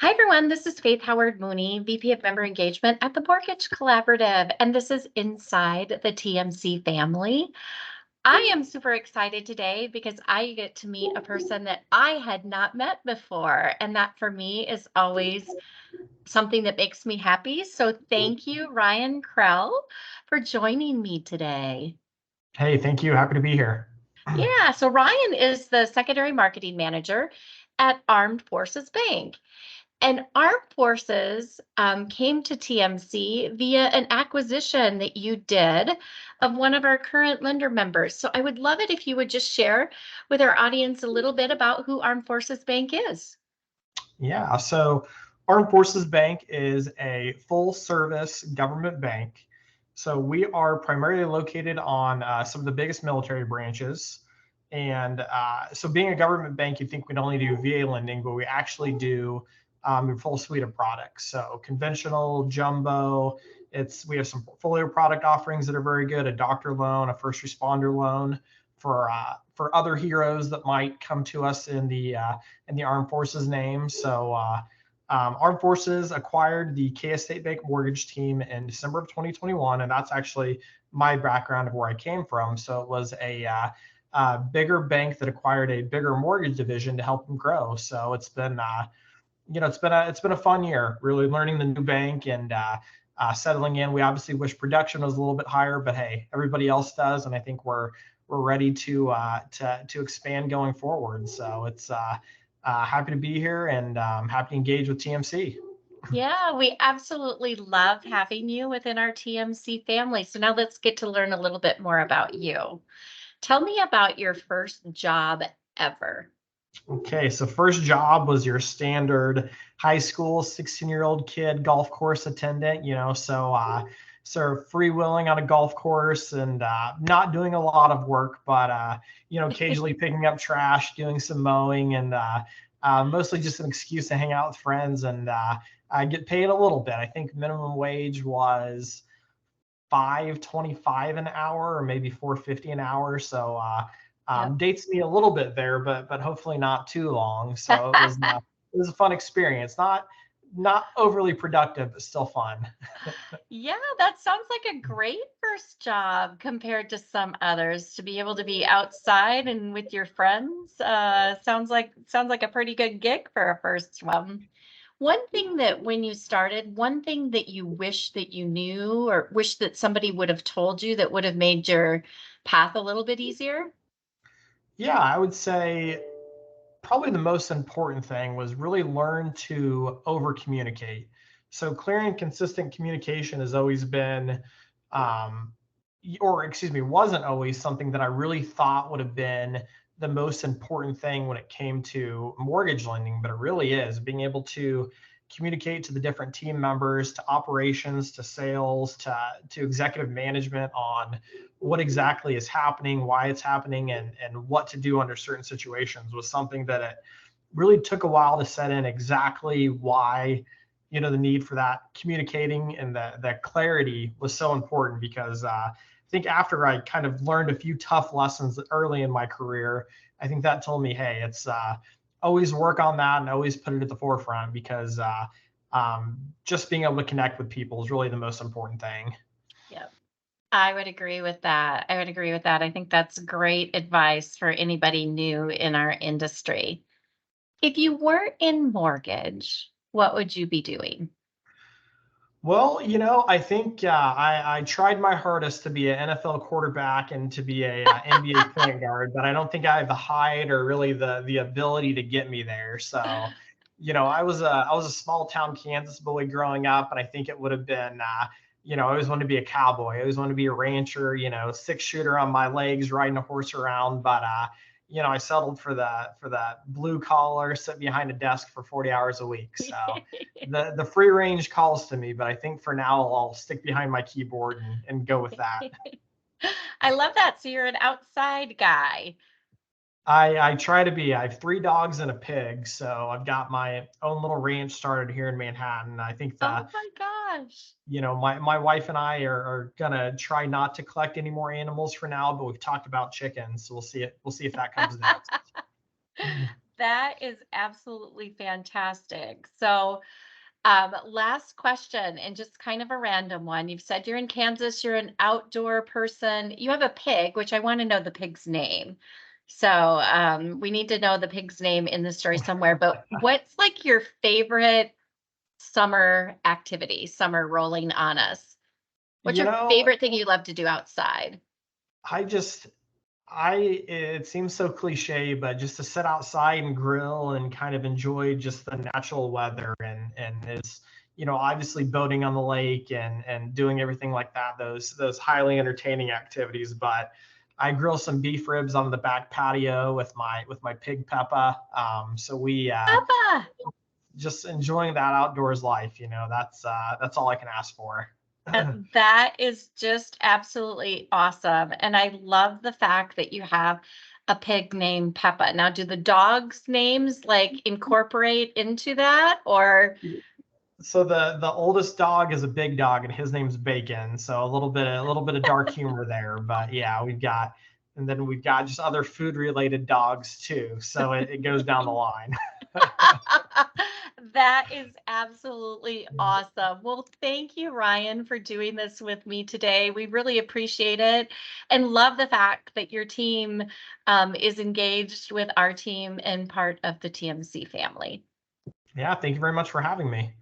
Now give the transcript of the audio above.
Hi, everyone. This is Faith Howard Mooney, VP of Member Engagement at the Mortgage Collaborative, and this is Inside the TMC Family. I am super excited today because I get to meet a person that I had not met before, and that for me is always something that makes me happy. So thank you, Ryan Krell, for joining me today. Hey, thank you. Happy to be here. Yeah, so Ryan is the Secondary Marketing Manager at Armed Forces Bank. And Armed Forces came to TMC via an acquisition that you did of one of our current lender members. So I would love it if you would just share with our audience a little bit about who Armed Forces Bank is. Yeah, so Armed Forces Bank is a full service government bank. So we are primarily located on some of the biggest military branches. And so being a government bank, you think we'd only do VA lending, but we actually do a full suite of products. So conventional, jumbo, we have some portfolio product offerings that are very good, a doctor loan, a first responder loan for other heroes that might come to us in the Armed Forces name. So Armed Forces acquired the KS State Bank mortgage team in December of 2021, and that's actually my background of where I came from. So it was a bigger bank that acquired a bigger mortgage division to help them grow. So it's been it's been a fun year, really learning the new bank and settling in. We obviously wish production was a little bit higher, but hey, everybody else does, and I think we're ready to expand going forward. So it's happy to be here and happy to engage with TMC. Yeah, we absolutely love having you within our TMC family. So now let's get to learn a little bit more about you. Tell me about your first job ever. Okay, so first job was your standard high school 16-year-old kid golf course attendant, so freewheeling on a golf course and not doing a lot of work, but occasionally picking up trash, doing some mowing, and mostly just an excuse to hang out with friends and I get paid a little bit. I think minimum wage was 5.25 an hour or maybe 4.50 an hour. So Yep. dates me a little bit there, but hopefully not too long. So it was a fun experience. Not overly productive, but still fun. Yeah, that sounds like a great first job compared to some others. To be able to be outside and with your friends, sounds like a pretty good gig for a first one. One thing that when you started, one thing that you wish that you knew or wish that somebody would have told you that would have made your path a little bit easier? Yeah, I would say probably the most important thing was really learn to over communicate. So clear and consistent communication has always been, um, or excuse me, wasn't always something that I really thought would have been the most important thing when it came to mortgage lending, but it really is being able to communicate to the different team members, to operations, to sales, to executive management on what exactly is happening, why it's happening, and what to do under certain situations was something that it really took a while to set in exactly why the need for that communicating and that clarity was so important because I think after I kind of learned a few tough lessons early in my career, I think that told me, hey, it's always work on that and always put it at the forefront because just being able to connect with people is really the most important thing. Yep. I would agree with that. I would agree with that. I think that's great advice for anybody new in our industry. If you weren't in mortgage, what would you be doing? Well, I think I tried my hardest to be an NFL quarterback and to be a NBA point guard, but I don't think I have the height or really the ability to get me there. So, I was a small town Kansas boy growing up, and I think it would have been, I always wanted to be a cowboy. I always wanted to be a rancher. Six shooter on my legs, riding a horse around. But I settled for the blue collar, sit behind a desk for 40 hours a week. So the free range calls to me, but I think for now I'll stick behind my keyboard and go with that. I love that. So you're an outside guy. I try to be. I have three dogs and a pig, so I've got my own little ranch started here in Manhattan. I think Oh my gosh. my wife and I are gonna try not to collect any more animals for now, but we've talked about chickens, so we'll see if that comes next. That is absolutely fantastic. So, last question, and just kind of a random one. You've said you're in Kansas, you're an outdoor person. You have a pig, which I want to know the pig's name. So, we need to know the pig's name in the story somewhere. But what's like your favorite summer activity, summer rolling on us? What's You your know, favorite thing you love to do outside? I just it seems so cliche, but just to sit outside and grill and kind of enjoy just the natural weather and it's obviously boating on the lake and doing everything like that, those highly entertaining activities. But I grill some beef ribs on the back patio with my pig Peppa. So we Papa! just enjoying that outdoors life. That's all I can ask for. That is just absolutely awesome. And I love the fact that you have a pig named Peppa. Now, do the dogs' names like incorporate into that or So the oldest dog is a big dog, and his name's Bacon. So a little bit of dark humor there, but yeah, and then we've got just other food related dogs too. So it goes down the line. that is absolutely awesome. Well, thank you, Ryan, for doing this with me today. We really appreciate it and love the fact that your team is engaged with our team and part of the TMC family. Yeah, thank you very much for having me.